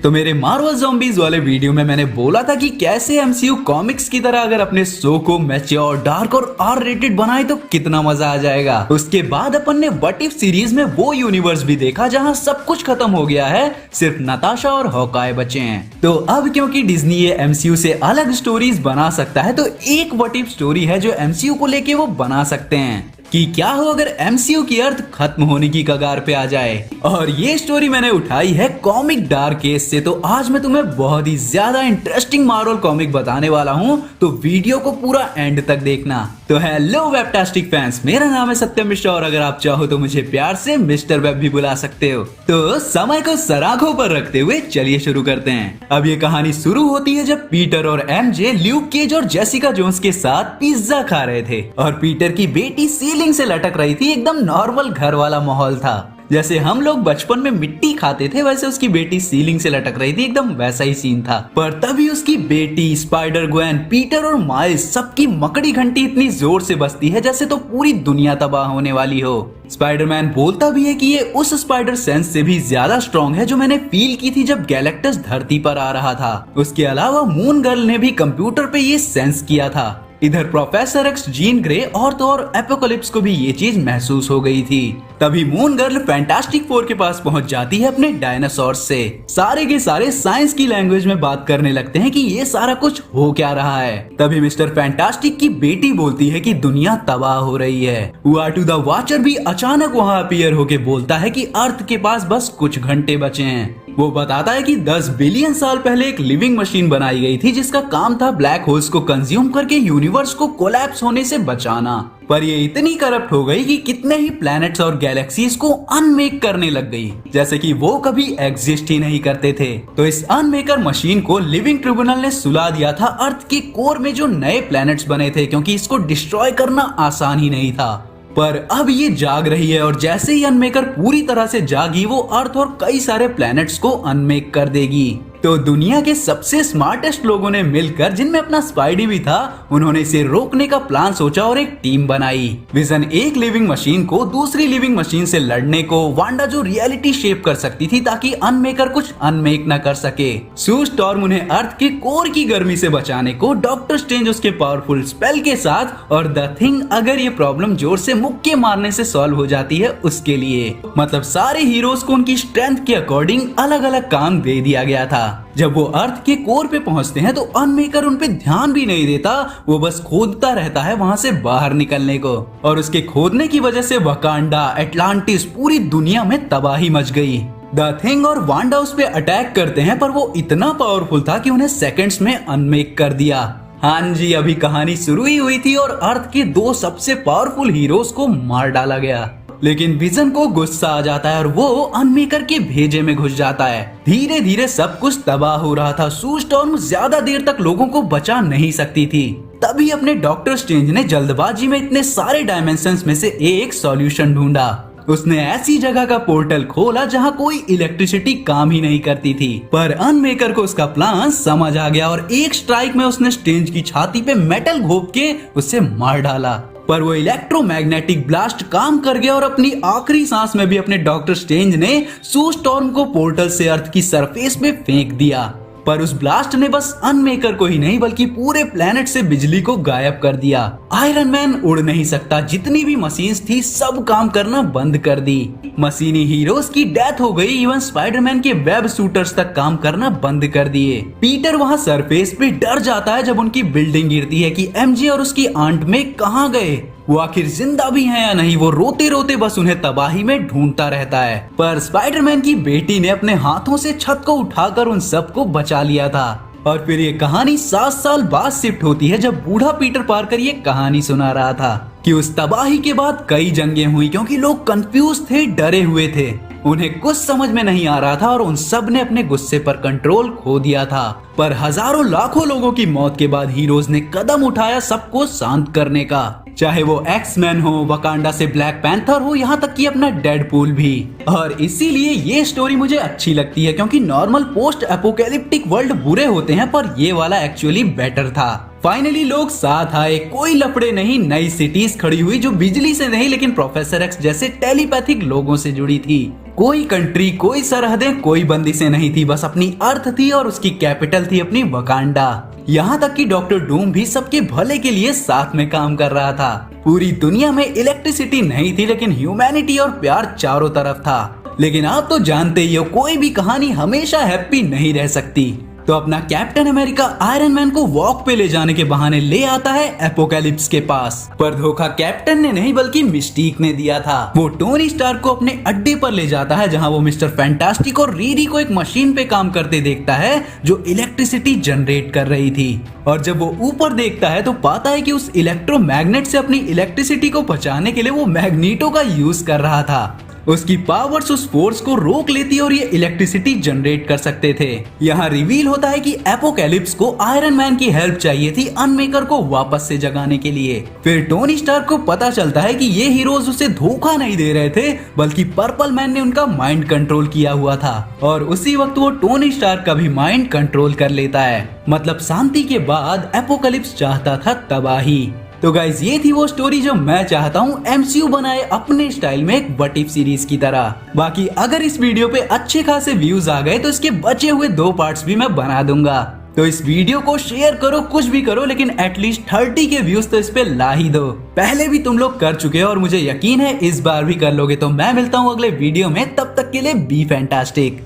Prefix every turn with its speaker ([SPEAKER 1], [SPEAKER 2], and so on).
[SPEAKER 1] तो मेरे Marvel zombies वाले वीडियो में मैंने बोला था कि कैसे एमसीयू कॉमिक्स की तरह अगर अपने शो को मैच्योर, डार्क और आर रेटेड बनाए तो कितना मजा आ जाएगा। उसके बाद अपन ने व्हाट इफ सीरीज में वो यूनिवर्स भी देखा जहां सब कुछ खत्म हो गया है, सिर्फ नताशा और हॉकाय बचे हैं। तो अब क्योंकि डिज्नी ये एमसीयू से अलग स्टोरीज बना सकता है, तो एक व्हाट इफ स्टोरी है जो एमसीयू को लेके वो बना सकते हैं कि क्या हो अगर एमसीयू की अर्थ खत्म होने की कगार पे आ जाए। और ये स्टोरी मैंने उठाई है कॉमिक डार्क केस से। तो आज मैं तुम्हें बहुत ही ज्यादा इंटरेस्टिंग मार्वल कॉमिक बताने वाला हूँ, तो वीडियो को पूरा एंड तक देखना। तो हेलो वेबटास्टिक फैंस, मेरा नाम है सत्यम मिश्रा और अगर आप चाहो तो मुझे प्यार से मिस्टर वेब भी बुला सकते हो। तो समय को सराखों पर रखते हुए चलिए शुरू करते हैं। अब ये कहानी शुरू होती है जब पीटर और एमजे ल्यूक केज और जेसिका जोन्स के साथ पिज्जा खा रहे थे और पीटर की बेटी सीलिंग से लटक रही थी। एकदम नॉर्मल घर वाला माहौल था, जैसे हम लोग बचपन में मिट्टी खाते थे वैसे उसकी बेटी सीलिंग से लटक रही थी, एकदम वैसा ही सीन था। पर तभी उसकी बेटी, स्पाइडर ग्वेन, पीटर और माइल्स सबकी मकड़ी घंटी इतनी जोर से बजती है जैसे तो पूरी दुनिया तबाह होने वाली हो। स्पाइडरमैन बोलता भी है कि ये उस स्पाइडर सेंस से भी ज्यादा स्ट्रॉन्ग है जो मैंने फील की थी जब गैलेक्टस धरती पर आ रहा था। उसके अलावा मून गर्ल ने भी कंप्यूटर पे ये सेंस किया था। इधर प्रोफेसर एक्स, जीन ग्रे और तो और एपोकलिप्स को भी ये चीज महसूस हो गई थी। तभी मून गर्ल फैंटास्टिक फोर के पास पहुंच जाती है अपने डायनासोर से। सारे के सारे साइंस की लैंग्वेज में बात करने लगते हैं कि ये सारा कुछ हो क्या रहा है। तभी मिस्टर फैंटास्टिक की बेटी बोलती है कि दुनिया तबाह हो रही है। वाटू द वॉचर भी अचानक वहाँ अपीयर होके बोलता है कि अर्थ के पास बस कुछ घंटे बचे हैं। वो बताता है कि 10 बिलियन साल पहले एक लिविंग मशीन बनाई गई थी जिसका काम था ब्लैक होल्स को कंज्यूम करके यूनिवर्स को कोलैप्स होने से बचाना। पर ये इतनी करप्ट हो गई कि कितने ही प्लैनेट्स और गैलेक्सीज को अनमेक करने लग गई, जैसे कि वो कभी एग्जिस्ट ही नहीं करते थे। तो इस अनमेकर मशीन को लिविंग ट्रिब्यूनल ने सुला दिया था अर्थ के कोर में जो नए प्लैनेट्स बने थे, क्योंकि इसको डिस्ट्रॉय करना आसान ही नहीं था। पर अब ये जाग रही है और जैसे ही अनमेकर पूरी तरह से जागी वो अर्थ और कई सारे प्लैनेट्स को अनमेक कर देगी। तो दुनिया के सबसे स्मार्टेस्ट लोगों ने मिलकर, जिनमें अपना स्पाइडी भी था, उन्होंने इसे रोकने का प्लान सोचा और एक टीम बनाई। विजन एक लिविंग मशीन को दूसरी लिविंग मशीन से लड़ने को, वांडा जो रियलिटी शेप कर सकती थी ताकि अनमेकर कुछ अनमेक न कर सके, सू स्टॉर्म उन्हें अर्थ के कोर की गर्मी से बचाने को, डॉक्टर स्ट्रेंज उसके पावरफुल स्पेल के साथ, और द थिंग अगर ये प्रॉब्लम जोर से मुक्के मारने से सॉल्व हो जाती है उसके लिए। मतलब सारे हीरोज को उनकी स्ट्रेंथ के अकॉर्डिंग अलग अलग काम दे दिया गया था। जब वो अर्थ के कोर पे पहुंचते हैं तो अनमेकर उन पे ध्यान भी नहीं देता, वो बस खोदता रहता है वहां से बाहर निकलने को। और उसके खोदने की वजह से वकांडा, एटलांटिस, पूरी दुनिया में तबाही मच गई। द थिंग और वांडा उस पे अटैक करते हैं पर वो इतना पावरफुल था कि उन्हें सेकंड्स में अनमेक कर दिया। हाँ जी, अभी कहानी शुरू ही हुई थी और अर्थ के 2 सबसे पावरफुल हीरोज को मार डाला गया। लेकिन विजन को गुस्सा आ जाता है और वो अनमेकर के भेजे में घुस जाता है। धीरे धीरे सब कुछ तबाह हो रहा था। सू स्टॉर्म ज्यादा देर तक लोगों को बचा नहीं सकती थी। तभी अपने डॉक्टर स्ट्रेंज ने जल्दबाजी में इतने सारे डायमेंशंस में से एक सॉल्यूशन ढूंढा। उसने ऐसी जगह का पोर्टल खोला जहां कोई इलेक्ट्रिसिटी काम ही नहीं करती थी। पर अनमेकर को उसका प्लान समझ आ गया और एक स्ट्राइक में उसने स्ट्रेंज की छाती पे मेटल घोंप के उसे मार डाला। पर वो इलेक्ट्रोमैग्नेटिक ब्लास्ट काम कर गया और अपनी आखिरी सांस में भी अपने डॉक्टर स्ट्रेंज ने सू स्टॉर्म को पोर्टल से अर्थ की सरफेस पे फेंक दिया। पर उस ब्लास्ट ने बस अनमेकर को ही नहीं बल्कि पूरे प्लेनेट से बिजली को गायब कर दिया। आयरन मैन उड़ नहीं सकता, जितनी भी मशीन्स थी सब काम करना बंद कर दी। मशीनी हीरोज की डेथ हो गई, इवन स्पाइडरमैन के वेब शूटर्स तक काम करना बंद कर दिए। पीटर वहाँ सरफेस पे डर जाता है जब उनकी बिल्डिंग गिरती है कि एमजे और उसकी आंट में कहाँ गए, वो आखिर जिंदा भी हैं या नहीं। वो रोते रोते बस उन्हें तबाही में ढूंढता रहता है। पर स्पाइडरमैन की बेटी ने अपने हाथों से छत को उठाकर उन सबको बचा लिया था। और फिर ये कहानी 7 साल बाद शिफ्ट होती है जब बूढ़ा पीटर पार्कर ये कहानी सुना रहा था कि उस तबाही के बाद कई जंगें हुई, क्योंकि लोग कंफ्यूज थे, डरे हुए थे, उन्हें कुछ समझ में नहीं आ रहा था और उन सब ने अपने गुस्से पर कंट्रोल खो दिया था। पर हजारों लाखों लोगों की मौत के बाद हीरोज ने कदम उठाया सबको शांत करने का, चाहे वो एक्स-मैन हो, वकांडा से ब्लैक पैंथर हो, यहाँ तक कि अपना डेडपूल भी। और इसीलिए ये स्टोरी मुझे अच्छी लगती है, क्योंकि नॉर्मल पोस्ट एपोकैलिप्टिक वर्ल्ड बुरे होते हैं पर ये वाला एक्चुअली बेटर था। फाइनली लोग साथ आए, कोई लफड़े नहीं, नई सिटीज खड़ी हुई जो बिजली से नहीं लेकिन प्रोफेसर एक्स जैसे टेलीपैथिक लोगों से जुड़ी थी। कोई कंट्री, कोई सरहदें, कोई बंदिशें नहीं थी, बस अपनी अर्थ थी और उसकी कैपिटल थी अपनी वकांडा। यहाँ तक कि डॉक्टर डूम भी सबके भले के लिए साथ में काम कर रहा था। पूरी दुनिया में इलेक्ट्रिसिटी नहीं थी लेकिन ह्यूमैनिटी और प्यार चारों तरफ था। लेकिन आप तो जानते ही हो, कोई भी कहानी हमेशा हैप्पी नहीं रह सकती। तो अपना कैप्टन अमेरिका आयरन मैन को वॉक पे ले जाने के बहाने ले आता है एपोकैलिप्स के पास, पर धोखा कैप्टन ने नहीं बल्कि मिस्टीक ने दिया था। वो टोनी स्टार्क को अपने अड्डे पर ले जाता है जहां वो मिस्टर फैंटास्टिक और रीरी को एक मशीन पे काम करते देखता है जो इलेक्ट्रिसिटी जनरेट कर रही थी। और जब वो ऊपर देखता है तो पाता है कि उस इलेक्ट्रोमैग्नेट से अपनी इलेक्ट्रिसिटी को बचाने के लिए वो मैग्नीटो का यूज कर रहा था। उसकी पावर्स उस फोर्स को रोक लेती और ये इलेक्ट्रिसिटी जनरेट कर सकते थे। यहाँ रिवील होता है कि एपोकैलिप्स को आयरन मैन की हेल्प चाहिए थी अनमेकर को वापस से जगाने के लिए। फिर टोनी स्टार्क को पता चलता है कि ये हीरोज उसे धोखा नहीं दे रहे थे बल्कि पर्पल मैन ने उनका माइंड कंट्रोल किया हुआ था। और उसी वक्त वो टोनी स्टार्क का भी माइंड कंट्रोल कर लेता है। मतलब शांति के बाद एपोकैलिप्स चाहता था तबाही। तो गाइज ये थी वो स्टोरी जो मैं चाहता हूँ एमसीयू बनाए अपने स्टाइल में एक व्हाट इफ सीरीज की तरह। बाकी अगर इस वीडियो पे अच्छे खासे व्यूज आ गए तो इसके बचे हुए 2 पार्ट्स भी मैं बना दूंगा। तो इस वीडियो को शेयर करो, कुछ भी करो, लेकिन एटलीस्ट 30 के व्यूज तो इस पे ला ही दो। पहले भी तुम लोग कर चुके हो और मुझे यकीन है इस बार भी कर लोगे। तो मैं मिलता हूँ अगले वीडियो में, तब तक के लिए बी फैंटास्टिक।